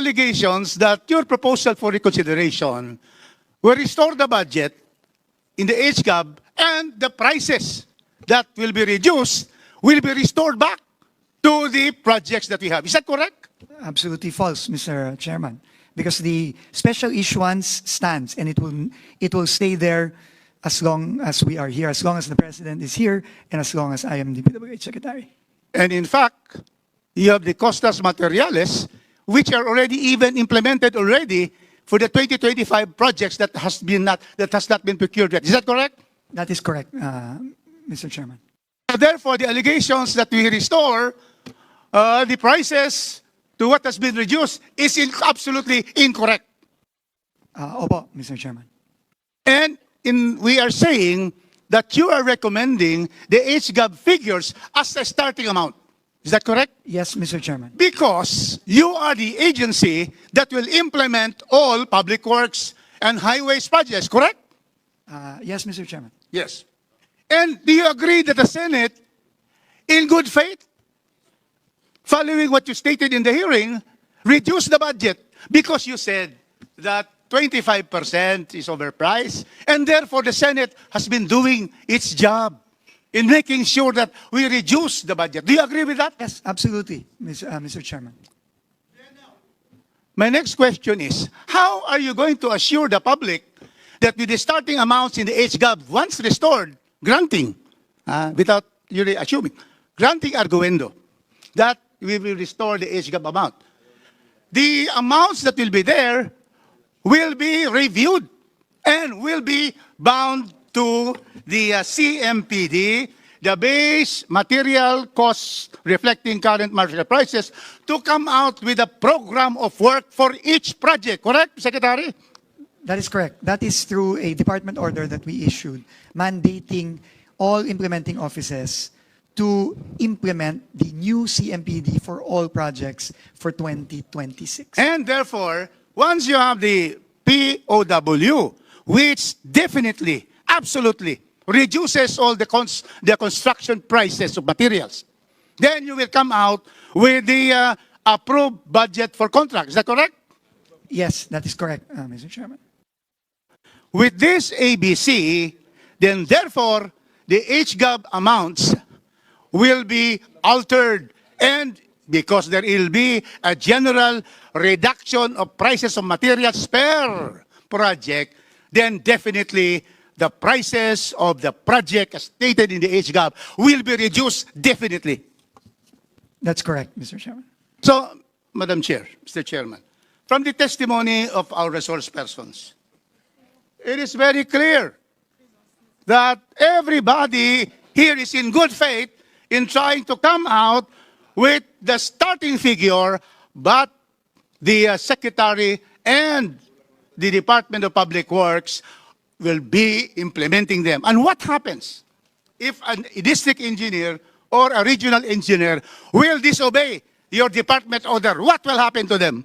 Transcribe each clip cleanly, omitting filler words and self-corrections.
allegations that your proposal for reconsideration will restore the budget in the HGAB and the prices that will be reduced will be restored back to the projects that we have. Is that correct? Absolutely false, Mr. Chairman, because the special issuance stands and it will stay there as long as we are here, as long as the President is here, and as long as I am the PWH Secretary. And in fact, you have the costas materiales, which are already even implemented already for the 2025 projects that has not been procured yet. Is that correct? That is correct, Mr. Chairman. Therefore, the allegations that we restore the prices to what has been reduced is absolutely incorrect. Opo, Mr. Chairman. And we are saying that you are recommending the HGAB figures as a starting amount. Is that correct? Yes, Mr. Chairman. Because you are the agency that will implement all public works and highways projects, correct? Yes, Mr. Chairman. Yes. And do you agree that the Senate, in good faith, following what you stated in the hearing, reduced the budget because you said that 25% is overpriced, and therefore the Senate has been doing its job in making sure that we reduce the budget. Do you agree with that? Yes, absolutely, Mr. Chairman. My next question is, how are you going to assure the public that with the starting amounts in the HGAB, once restored, granting, without really assuming, granting arguendo, that we will restore the HGAB amount. The amounts that will be there will be reviewed and will be bound to the CMPD, the base material costs reflecting current market prices, to come out with a program of work for each project. Correct, Secretary? That is correct. That is through a department order that we issued mandating all implementing offices to implement the new CMPD for all projects for 2026. And therefore, once you have the POW, which definitely, absolutely reduces all the construction prices of materials, then you will come out with the approved budget for contracts. Is that correct? Yes, that is correct, Mr. Chairman. With this ABC, then therefore, the HGAB amounts will be altered, and because there will be a general reduction of prices of materials per project, then definitely the prices of the project as stated in the HGAB will be reduced definitely. That's correct, Mr. Chairman. So, Madam Chair, Mr. Chairman, from the testimony of our resource persons, it is very clear that everybody here is in good faith in trying to come out with the starting figure, but the Secretary and the Department of Public Works will be implementing them. And what happens if a district engineer or a regional engineer will disobey your department order? What will happen to them?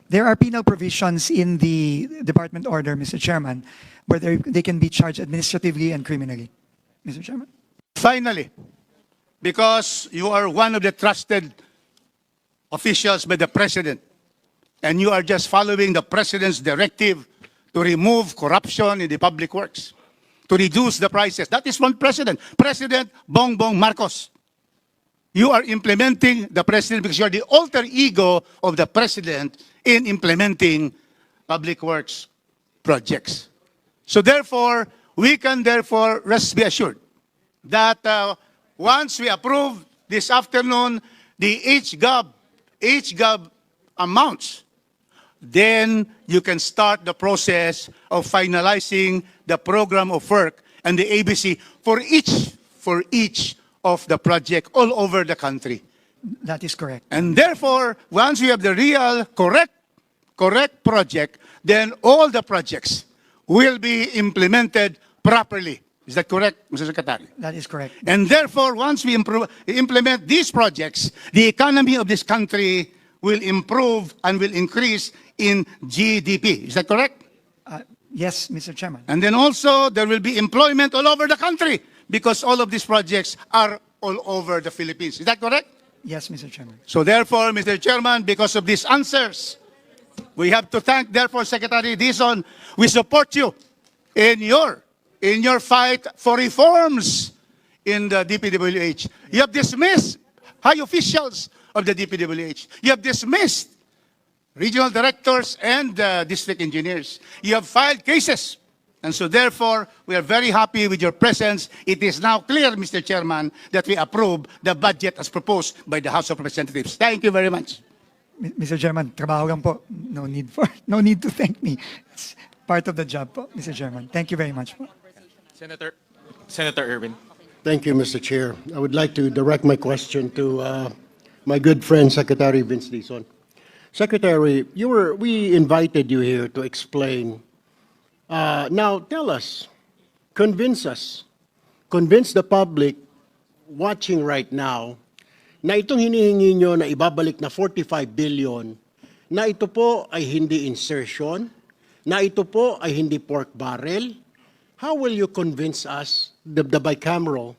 There are penal provisions in the department order, Mr. Chairman, where they can be charged administratively and criminally. Mr. Chairman? Finally, because you are one of the trusted officials by the President, and you are just following the President's directive to remove corruption in the public works, to reduce the prices. That is from President Bongbong Marcos. You are implementing the President because you are the alter ego of the President in implementing public works projects. So therefore, we can therefore rest be assured that once we approve this afternoon the HGAB amounts, then you can start the process of finalizing the program of work and the ABC for each of the project all over the country. That is correct. And therefore, once we have the real correct project, then all the projects will be implemented properly. Is that correct, Mr. Secretary? That is correct. And therefore, once we implement these projects, the economy of this country will improve and will increase in GDP. Is that correct? Yes, Mr. Chairman. And then also, there will be employment all over the country because all of these projects are all over the Philippines. Is that correct? Yes, Mr. Chairman. So therefore, Mr. Chairman, because of these answers, we have to thank, therefore, Secretary Dizon. We support you in your fight for reforms in the DPWH. You have dismissed high officials of the DPWH. You have dismissed regional directors and district engineers. You have filed cases. And so therefore, we are very happy with your presence. It is now clear, Mr. Chairman, that we approve the budget as proposed by the House of Representatives. Thank you very much. Mr. Chairman, trabaho lang po. No need to thank me. It's part of the job po, Mr. Chairman. Thank you very much po. Senator Irwin. Thank you, Mr. Chair. I would like to direct my question to my good friend, Secretary Vince Dizon. Secretary, we invited you here to explain. Now, tell us, convince the public watching right now na itong hinihingi nyo na ibabalik na 45 billion, na ito po ay hindi insertion, na ito po ay hindi pork barrel. How will you convince us, the bicameral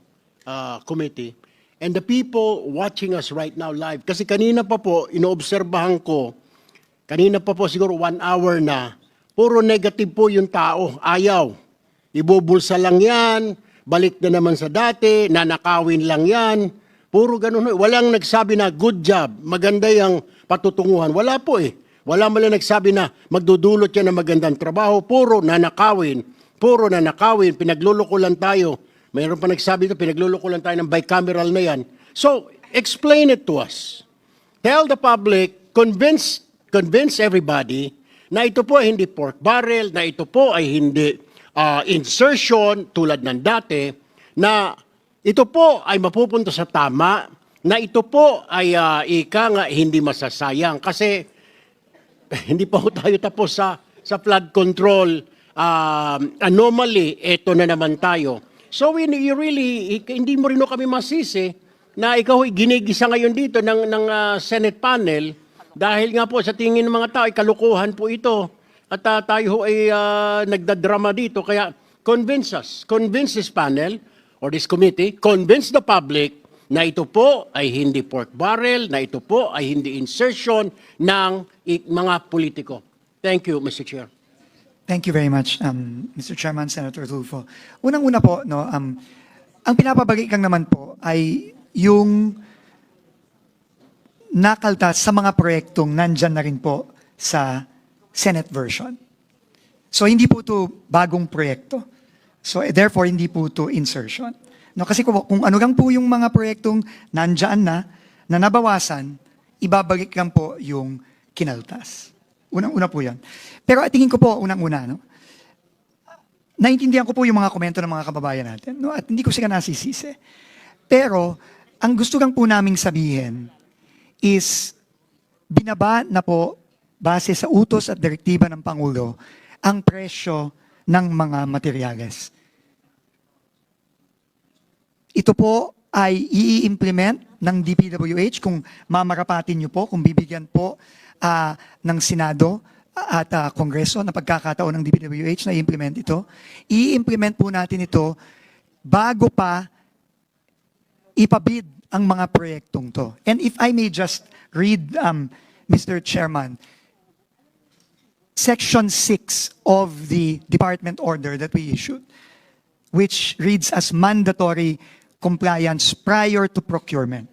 committee, and the people watching us right now live? Kasi kanina pa po, inoobserbahan ko, kanina pa po siguro 1 hour na, puro negative po yung tao, ayaw. Ibubulsa lang yan, balik na naman sa dati, nanakawin lang yan. Puro ganun. Walang nagsabi na good job, maganda yung patutunguhan. Wala po eh. Wala man lang nagsabi na magdudulot yan ng magandang trabaho. Puro nanakawin, pinagluloko lang tayo. Mayroon pa nagsabi ito, pinagluloko lang tayo ng bicameral na yan. So, explain it to us. Tell the public, convince everybody na ito po ay hindi pork barrel, na ito po ay hindi insertion tulad ng dati, na ito po ay mapupunta sa tama, na ito po ay hindi masasayang. Kasi hindi pa tayo tapos sa flood control anomaly, ito na naman tayo. So you really, hindi mo rin kami masisi na ikaw ay ginigisa ngayon dito ng Senate panel dahil nga po sa tingin ng mga tao ay kalukuhan po ito at tayo ay nagdadrama dito. Kaya convince this panel or this committee, convince the public na ito po ay hindi pork barrel, na ito po ay hindi insertion ng mga politiko. Thank you, Mr. Chair. Thank you very much, Mr. Chairman, Senator Tulfo. Unang-una po, no, ang pinapabalik lang naman po ay yung nakaltas sa mga proyektong nandyan na rin po sa Senate version. So hindi po ito bagong proyekto. So therefore, hindi po ito insertion. No, kasi kung ano lang po yung mga proyektong nandyan na nabawasan, ibabalik lang po yung kinaltas. Unang-una po yan. Pero tingin ko po, unang-una, no, naintindihan ko po yung mga komento ng mga kababayan natin, no, at hindi ko sila nasisisi. Pero, ang gusto lang po naming sabihin is, binaba na po, base sa utos at direktiba ng Pangulo, ang presyo ng mga materyales. Ito po ay i-implement ng DPWH kung mamarapatin nyo po, kung bibigyan po ng Senado at Kongreso na pagkakataon ng DPWH na i-implement ito. I-implement po natin ito bago pa ipabid ang mga proyektong to. And if I may just read, Mr. Chairman, Section 6 of the department order that we issued, which reads as mandatory compliance prior to procurement.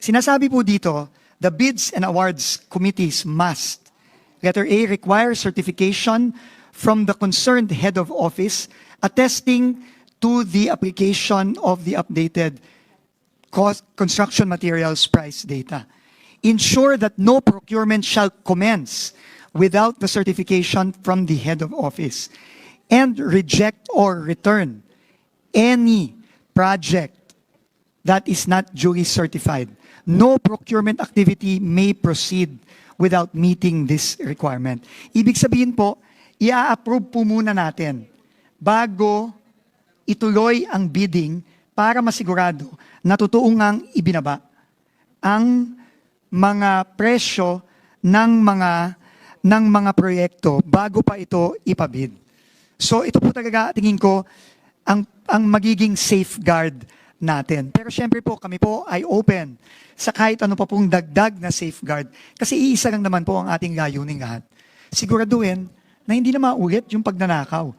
Sinasabi po dito, the bids and awards committees must, letter A, require certification from the concerned head of office attesting to the application of the updated construction materials price data. Ensure that no procurement shall commence without the certification from the head of office, and reject or return any project that is not duly certified. No procurement activity may proceed without meeting this requirement. Ibig sabihin po, i-approve po muna natin bago ituloy ang bidding para masigurado na totoo ngang ibinaba ang mga presyo ng mga proyekto bago pa ito ipabid. So ito po talaga tingin ko ang magiging safeguard natin. Pero syempre po, kami po ay open sa kahit ano pa pong dagdag na safeguard. Kasi iisa lang naman po ang ating layunin lahat. Siguraduhin na hindi na maulit yung pagnanakaw.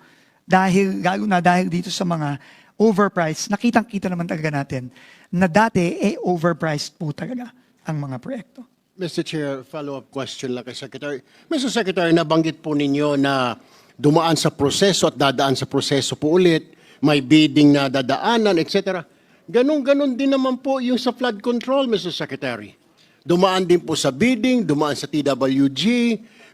Lalo na dahil dito sa mga overpriced, nakitang-kita naman talaga natin na dati overpriced po talaga ang mga proyekto. Mr. Chair, follow-up question lang kay Secretary. Mr. Secretary, nabanggit po ninyo na dumaan sa proseso at dadaan sa proseso po ulit, may bidding na dadaanan, etc. Ganon-ganon din naman po yung sa flood control, Mr. Secretary. Dumaan din po sa bidding, dumaan sa TWG,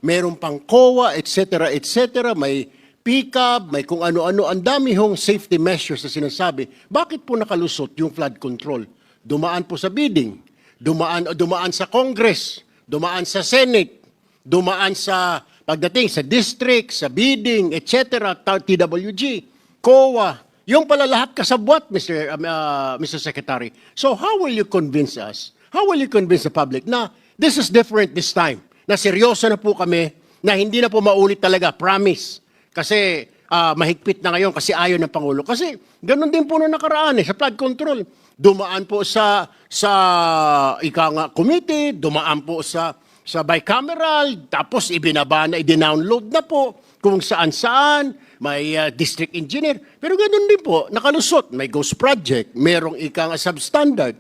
meron pang COA, etc., etc., may PCAB, may kung ano-ano, ang dami hong safety measures na sinasabi. Bakit po nakalusot yung flood control? Dumaan po sa bidding, dumaan sa Congress, dumaan sa Senate, dumaan sa pagdating sa district, sa bidding, etc., TWG, COA, yung pala lahat kasabwat, Mr. Secretary. So how will you convince us, how will you convince the public na this is different this time, na seryoso na po kami, na hindi na po maulit talaga, promise. Kasi mahigpit na ngayon kasi ayaw ng Pangulo. Kasi ganun din po nung nakaraan sa flood control. Dumaan po sa committee, dumaan po sa bicameral, tapos ibinaba na, i-download na po kung saan-saan, may district engineer. Pero ganun din po, nakalusot, may ghost project, merong substandard.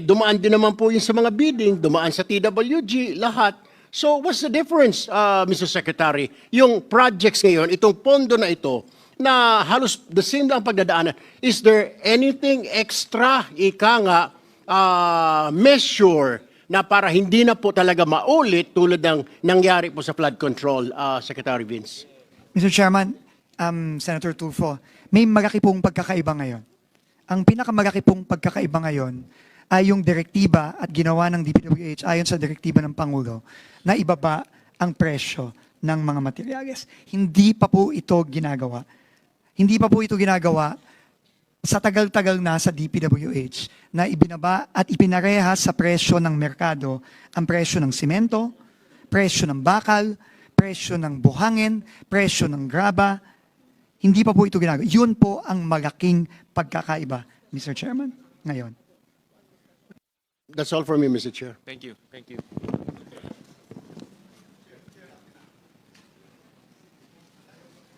Dumaan din naman po yun sa mga bidding, dumaan sa TWG, lahat. So what's the difference, Mr. Secretary? Yung projects ngayon, itong pondo na ito, na halos the same lang pagdadaanan, is there anything extra, measure na para hindi na po talaga maulit tulad ng nangyari po sa flood control, Secretary Vince? Mr. Chairman, Senator Tulfo, may malaki pong pagkakaiba ngayon. Ang pinakamalaki pong pagkakaiba ngayon ay yung direktiba at ginawa ng DPWH ayon sa direktiba ng Pangulo na ibaba ang presyo ng mga materyales. Hindi pa po ito ginagawa. Hindi pa po ito ginagawa sa tagal-tagal na sa DPWH na ibinaba at ipinarehas sa presyo ng merkado ang presyo ng simento, presyo ng bakal, presyo ng buhangin, presyo ng graba. Hindi pa po ito ginagawa. Yun po ang malaking pagkakaiba, Mr. Chairman, ngayon. That's all for me, Mr. Chair. Thank you. Thank you.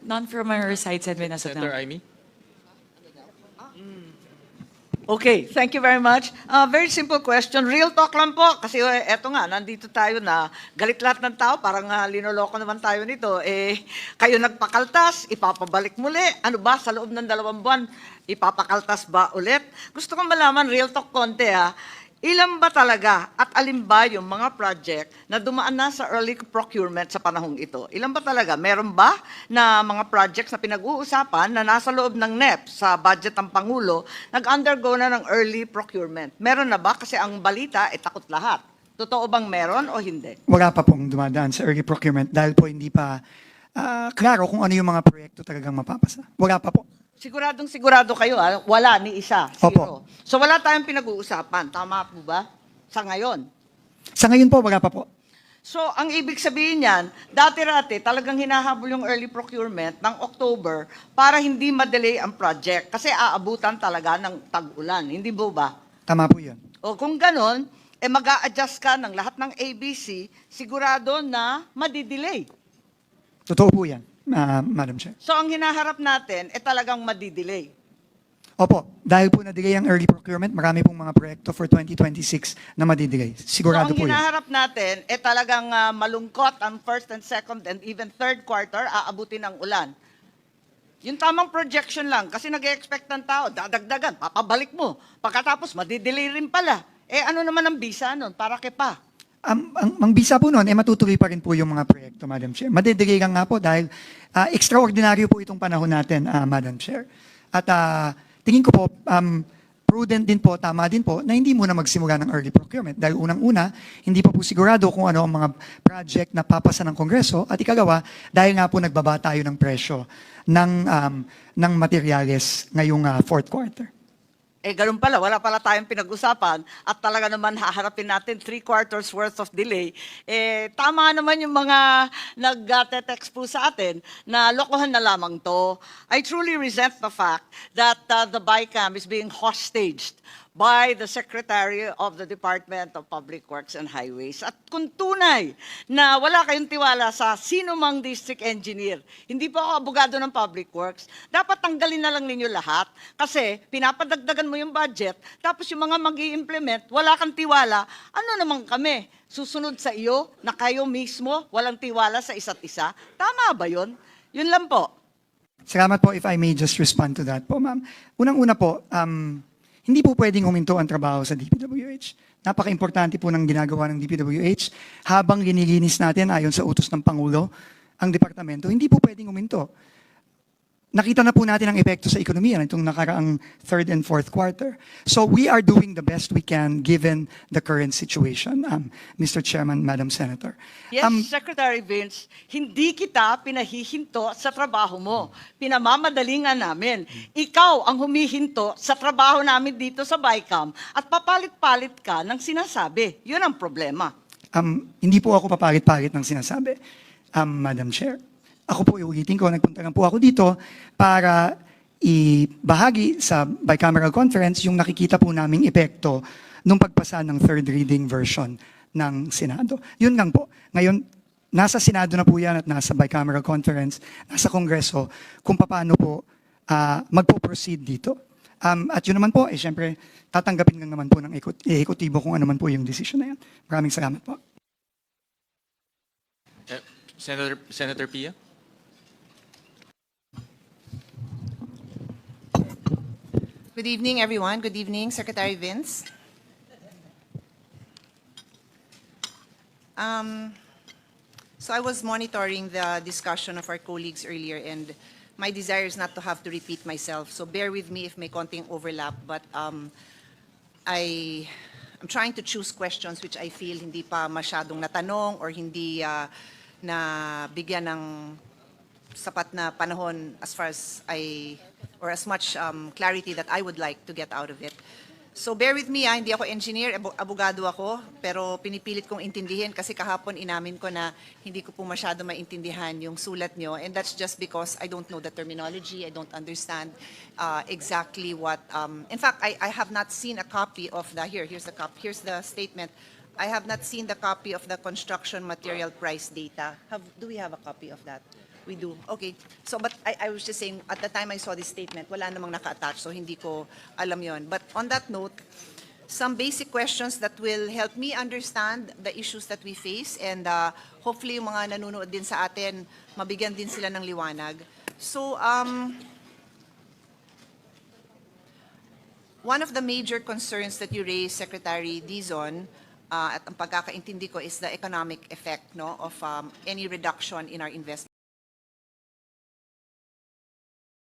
None from our side, Senator Senator Nasagna. Amy? Okay, thank you very much. Very simple question. Real talk lang po. Kasi eto nga, nandito tayo na galit lahat ng tao. Parang linoloko naman tayo nito. Kayo nagpakaltas, ipapabalik muli. Ano ba, sa loob ng 2 buwan, ipapakaltas ba ulit? Gusto kong malaman, real talk konti ilan ba talaga at alin ba yung mga project na dumaan na sa early procurement sa panahong ito? Ilan ba talaga? Meron ba na mga projects na pinag-uusapan na nasa loob ng NEP sa budget ng Pangulo, nag-undergo na ng early procurement? Meron na ba? Kasi ang balita, takot lahat. Totoo bang meron o hindi? Wala pa pong dumadaan sa early procurement dahil po hindi pa klaro kung ano yung mga proyekto talagang mapapasa. Wala pa po. Siguradong sigurado kayo, wala ni isa, zero. Opo. So wala tayong pinag-uusapan, tama po ba? Sa ngayon. Sa ngayon po, wala pa po. So ang ibig sabihin niyan, dati-rati talagang hinahabol yung early procurement ng October para hindi ma-delay ang project kasi aabutan talaga ng tag-ulan, hindi ba? Tama po yun. O kung ganon, mag-a-adjust ka ng lahat ng ABC, sigurado na madidelay. Totoo po yan, Madam Chair. So ang hinaharap natin, talagang madidelay. Opo, dahil po na-delay ang early procurement, marami pong mga proyekto for 2026 na madidelay. Sigurado So ang po yan. hinaharap natin, talagang malungkot ang first and second and even third quarter, aabutin ng ulan. Yung tamang projection lang, kasi nag-expect ng tao, dadagdagan, papabalik mo. Pagkatapos, madidelay rin pala. Ano naman ang bisa nun? Para ke pa? Ang bisa po noon, matutuloy pa rin po yung mga proyekto, Madam Chair. Madidelay lang nga po dahil extraordinaryo po itong panahon natin, Madam Chair. At tingin ko po, prudent din po, tama din po, na hindi muna magsimula ng early procurement. Dahil unang-una, hindi pa po sigurado kung ano ang mga project na papasa ng Kongreso. At ikalawa, dahil nga po nagbaba tayo ng presyo ng materyales ngayong fourth quarter. Ganun pala, wala pala tayong pinag-usapan at talaga naman haharapin natin 3/4 worth of delay. Tama naman yung mga nag-text po sa atin na lokohan na lamang to. I truly resent the fact that the BICAM is being hostaged by the Secretary of the Department of Public Works and Highways. At kung tunay na wala kayong tiwala sa sino mang district engineer, hindi po ako abogado ng Public Works, dapat tanggalin na lang ninyo lahat kasi pinapadagdagan mo yung budget, tapos yung mga mag-i-implement, wala kang tiwala, ano naman kami? Susunod sa iyo na kayo mismo walang tiwala sa isa't isa? Tama ba yun? Yun lang po. Salamat po if I may just respond to that po, ma'am. Unang-una po, hindi po pwedeng huminto ang trabaho sa DPWH. Napaka-importante po ng ginagawa ng DPWH. Habang linilinis natin ayon sa utos ng Pangulo ang departamento, hindi po pwedeng huminto. Nakita na po natin ang epekto sa ekonomiya nitong nakaraang third and fourth quarter. So we are doing the best we can given the current situation, Mr. Chairman, Madam Senator. Yes, Secretary Vince, hindi kita pinahihinto sa trabaho mo. Pinamamadali nga namin. Ikaw ang humihinto sa trabaho namin dito sa BICAM at papalit-palit ka ng sinasabi. Yun ang problema. Hindi po ako papalit-palit ng sinasabi, Madam Chair. Ako po, iulitin ko, nagpunta lang po ako dito para ibahagi sa bicameral conference yung nakikita po naming epekto nung pagpasa ng third reading version ng Senado. Yun lang po. Ngayon, nasa Senado na po yan at nasa bicameral conference, nasa Kongreso, kung paano po magpo-proceed dito. At yun naman po, syempre, tatanggapin lang naman po ng ehekutibo kung ano man po yung decision na yan. Maraming salamat po. Senator Pia? Good evening, everyone. Good evening, Secretary Vince. So I was monitoring the discussion of our colleagues earlier, and my desire is not to have to repeat myself. So bear with me if may konting overlap, but I'm trying to choose questions which I feel hindi pa masyadong natanong or hindi na bigyan ng sapat na panahon as far as or as much clarity that I would like to get out of it. So bear with me, hindi ako engineer, abogado ako, pero pinipilit kong intindihin kasi kahapon inamin ko na hindi ko po masyado maintindihan yung sulat nyo, and that's just because I don't know the terminology, I don't understand exactly what, in fact, I have not seen a copy of here's the statement. I have not seen the copy of the construction material price data. Do we have a copy of that? We do. Okay. So, but I was just saying, at the time I saw this statement, wala namang naka-attach, so hindi ko alam yon. But on that note, some basic questions that will help me understand the issues that we face, and hopefully yung mga nanonood din sa atin, mabigyan din sila ng liwanag. So, one of the major concerns that you raised, Secretary Dizon, at ang pagkakaintindi ko is the economic effect, no, of any reduction in our investment.